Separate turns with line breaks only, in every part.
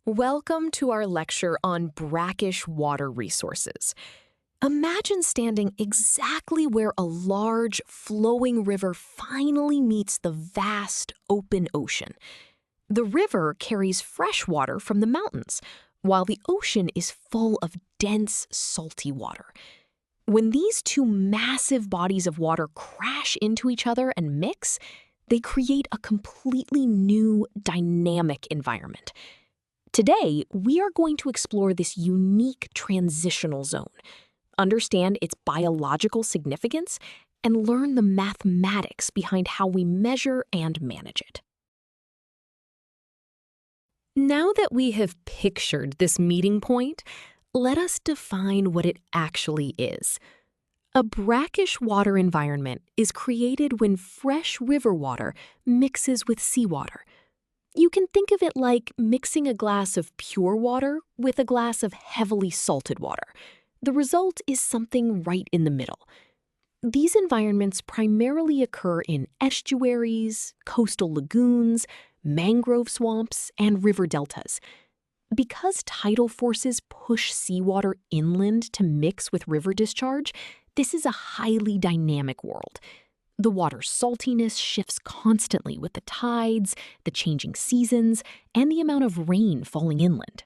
Welcome to our lecture on brackish water resources. Imagine standing exactly where a large, flowing river finally meets the vast, open ocean. The river carries fresh water from the mountains, while the ocean is full of dense, salty water. When these two massive bodies of water crash into each other and mix, they create a completely new, dynamic environment. Today, we are going to explore this unique transitional zone, understand its biological significance, and learn the mathematics behind how we measure and manage it. Now that we have pictured this meeting point, let us define what it actually is. A brackish water environment is created when fresh river water mixes with seawater. You can think of it like mixing a glass of pure water with a glass of heavily salted water. The result is something right in the middle. These environments primarily occur in estuaries, coastal lagoons, mangrove swamps, and river deltas. Because tidal forces push seawater inland to mix with river discharge, this is a highly dynamic world. The water's saltiness shifts constantly with the tides, the changing seasons, and the amount of rain falling inland.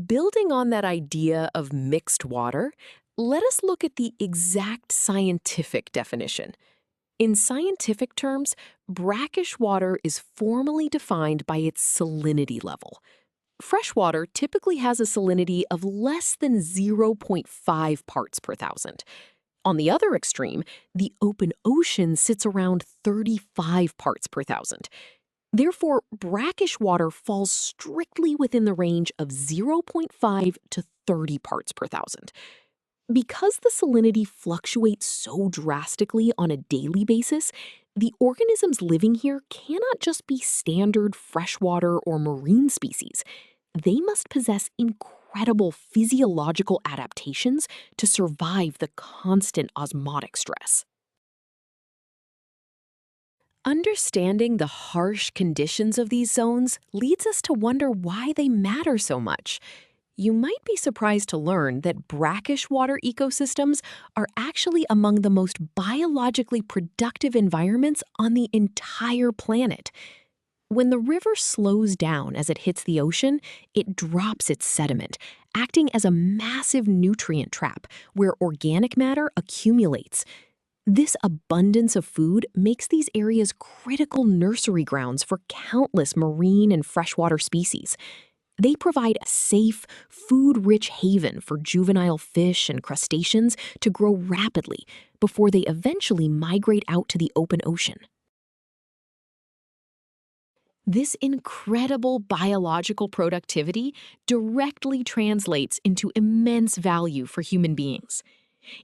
Building on that idea of mixed water, let us look at the exact scientific definition. In scientific terms, brackish water is formally defined by its salinity level. Fresh water typically has a salinity of less than 0.5 parts per thousand. On the other extreme, the open ocean sits around 35 parts per thousand. Therefore, brackish water falls strictly within the range of 0.5 to 30 parts per thousand. Because the salinity fluctuates so drastically on a daily basis, the organisms living here cannot just be standard freshwater or marine species. They must possess incredible physiological adaptations to survive the constant osmotic stress. Understanding the harsh conditions of these zones leads us to wonder why they matter so much. You might be surprised to learn that brackish water ecosystems are actually among the most biologically productive environments on the entire planet. When the river slows down as it hits the ocean, it drops its sediment, acting as a massive nutrient trap where organic matter accumulates. This abundance of food makes these areas critical nursery grounds for countless marine and freshwater species. They provide a safe, food-rich haven for juvenile fish and crustaceans to grow rapidly before they eventually migrate out to the open ocean. This incredible biological productivity directly translates into immense value for human beings.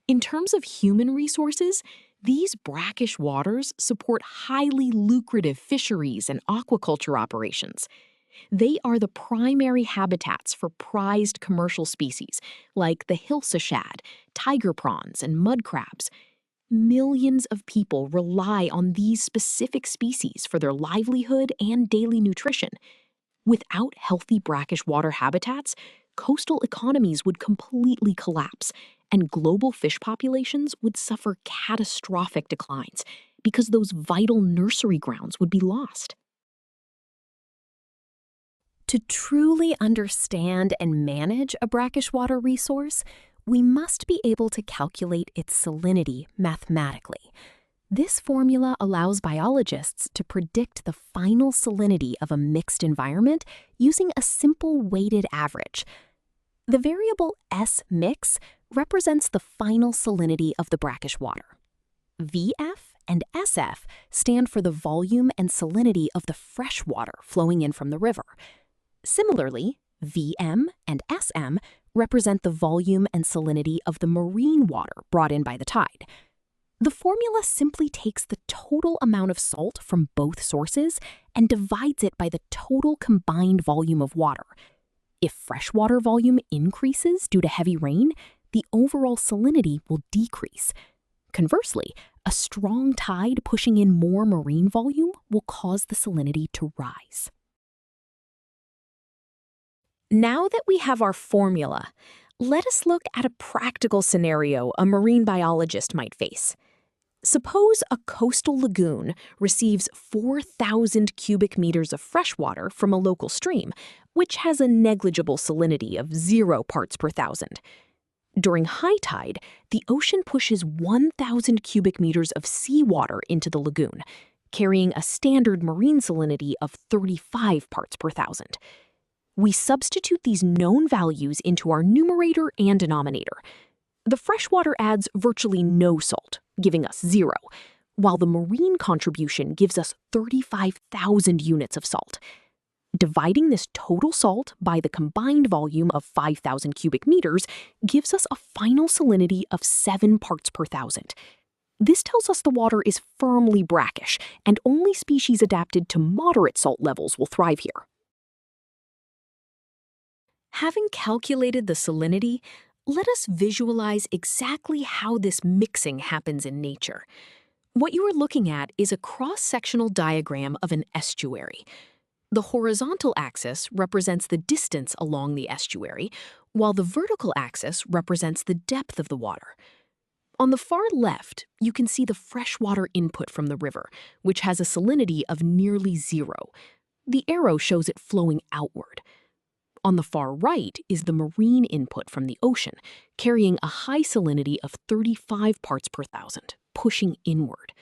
In terms of human resources, these brackish waters support highly lucrative fisheries and aquaculture operations. They are the primary habitats for prized commercial species like the hilsa shad, tiger prawns, and mud crabs. Millions of people rely on these specific species for their livelihood and daily nutrition. Without healthy brackish water habitats, coastal economies would completely collapse, and global fish populations would suffer catastrophic declines because those vital nursery grounds would be lost. To truly understand and manage a brackish water resource, we must be able to calculate its salinity mathematically. This formula allows biologists to predict the final salinity of a mixed environment using a simple weighted average. The variable S mix represents the final salinity of the brackish water. VF and SF stand for the volume and salinity of the fresh water flowing in from the river. Similarly, VM and SM represent the volume and salinity of the marine water brought in by the tide. The formula simply takes the total amount of salt from both sources and divides it by the total combined volume of water. If freshwater volume increases due to heavy rain, the overall salinity will decrease. Conversely, a strong tide pushing in more marine volume will cause the salinity to rise. Now that we have our formula, let us look at a practical scenario a marine biologist might face. Suppose a coastal lagoon receives 4,000 cubic meters of fresh water from a local stream, which has a negligible salinity of 0 parts per thousand. During high tide, the ocean pushes 1,000 cubic meters of seawater into the lagoon, carrying a standard marine salinity of 35 parts per thousand. We substitute these known values into our numerator and denominator. The freshwater adds virtually no salt, giving us 0, while the marine contribution gives us 35,000 units of salt. Dividing this total salt by the combined volume of 5,000 cubic meters gives us a final salinity of 7 parts per thousand. This tells us the water is firmly brackish, and only species adapted to moderate salt levels will thrive here. Having calculated the salinity, let us visualize exactly how this mixing happens in nature. What you are looking at is a cross-sectional diagram of an estuary. The horizontal axis represents the distance along the estuary, while the vertical axis represents the depth of the water. On the far left, you can see the freshwater input from the river, which has a salinity of nearly 0. The arrow shows it flowing outward. On the far right is the marine input from the ocean, carrying a high salinity of 35 parts per thousand, pushing inward.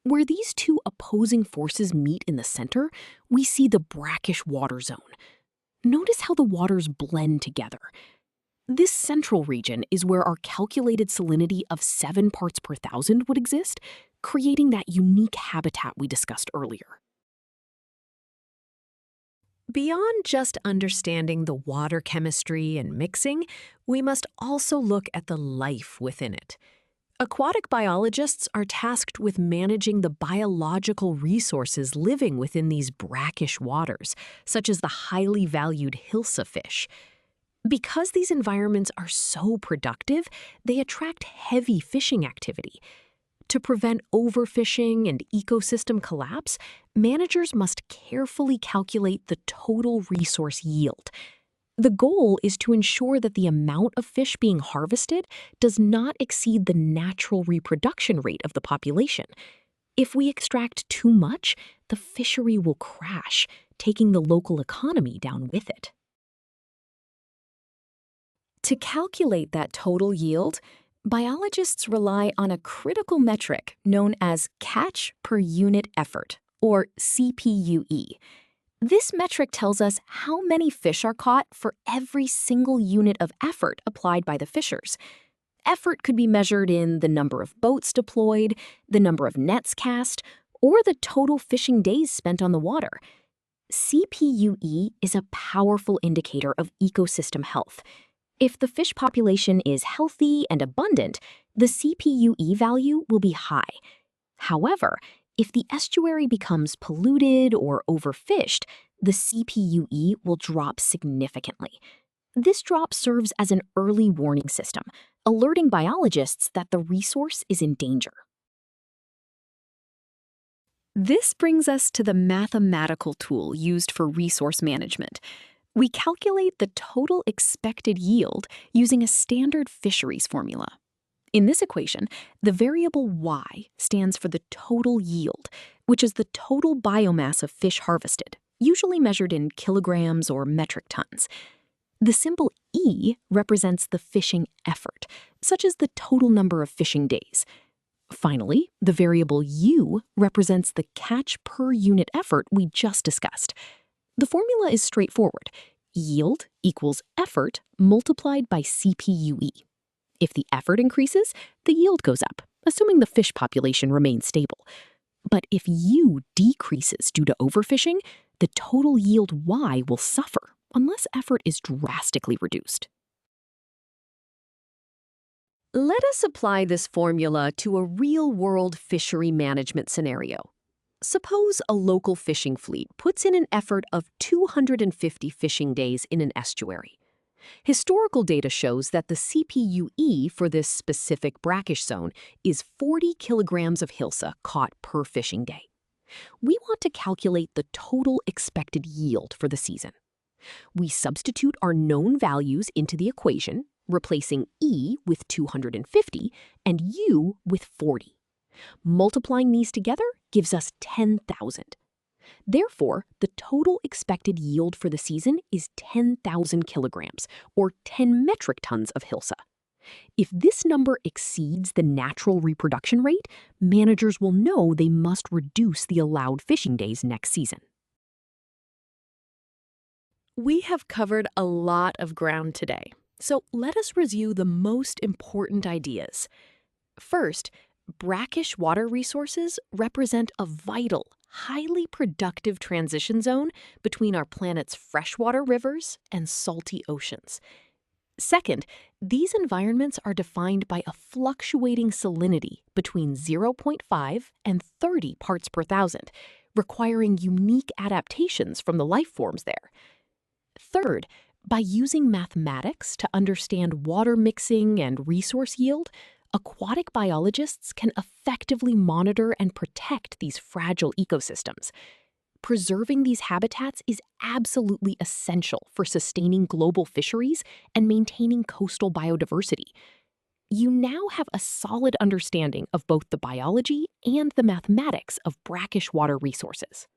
Where these two opposing forces meet in the center, we see the brackish water zone. Notice how the waters blend together. This central region is where our calculated salinity of 7 parts per thousand would exist, creating that unique habitat we discussed earlier. Beyond just understanding the water chemistry and mixing, we must also look at the life within it. Aquatic biologists are tasked with managing the biological resources living within these brackish waters, such as the highly valued Hilsa fish. Because these environments are so productive, they attract heavy fishing activity. To prevent overfishing and ecosystem collapse, managers must carefully calculate the total resource yield. The goal is to ensure that the amount of fish being harvested does not exceed the natural reproduction rate of the population. If we extract too much, the fishery will crash, taking the local economy down with it. To calculate that total yield, biologists rely on a critical metric known as catch per unit effort, or CPUE. This metric tells us how many fish are caught for every single unit of effort applied by the fishers. Effort could be measured in the number of boats deployed, the number of nets cast, or the total fishing days spent on the water. CPUE is a powerful indicator of ecosystem health. If the fish population is healthy and abundant, the CPUE value will be high. However, if the estuary becomes polluted or overfished, the CPUE will drop significantly. This drop serves as an early warning system, alerting biologists that the resource is in danger. This brings us to the mathematical tool used for resource management. We calculate the total expected yield using a standard fisheries formula. In this equation, the variable y stands for the total yield, which is the total biomass of fish harvested, usually measured in kilograms or metric tons. The symbol e represents the fishing effort, such as the total number of fishing days. Finally, the variable u represents the catch per unit effort we just discussed. The formula is straightforward. Yield equals effort multiplied by CPUE. If the effort increases, the yield goes up, assuming the fish population remains stable. But if U decreases due to overfishing, the total yield Y will suffer unless effort is drastically reduced. Let us apply this formula to a real-world fishery management scenario. Suppose a local fishing fleet puts in an effort of 250 fishing days in an estuary. Historical data shows that the CPUE for this specific brackish zone is 40 kilograms of Hilsa caught per fishing day. We want to calculate the total expected yield for the season. We substitute our known values into the equation, replacing E with 250 and U with 40. Multiplying these together gives us 10,000. Therefore, the total expected yield for the season is 10,000 kilograms, or 10 metric tons of Hilsa. If this number exceeds the natural reproduction rate, managers will know they must reduce the allowed fishing days next season. We have covered a lot of ground today, so let us review the most important ideas. First, brackish water resources represent a vital, highly productive transition zone between our planet's freshwater rivers and salty oceans. Second, these environments are defined by a fluctuating salinity between 0.5 and 30 parts per thousand, requiring unique adaptations from the life forms there. Third, by using mathematics to understand water mixing and resource yield, aquatic biologists can effectively monitor and protect these fragile ecosystems. Preserving these habitats is absolutely essential for sustaining global fisheries and maintaining coastal biodiversity. You now have a solid understanding of both the biology and the mathematics of brackish water resources.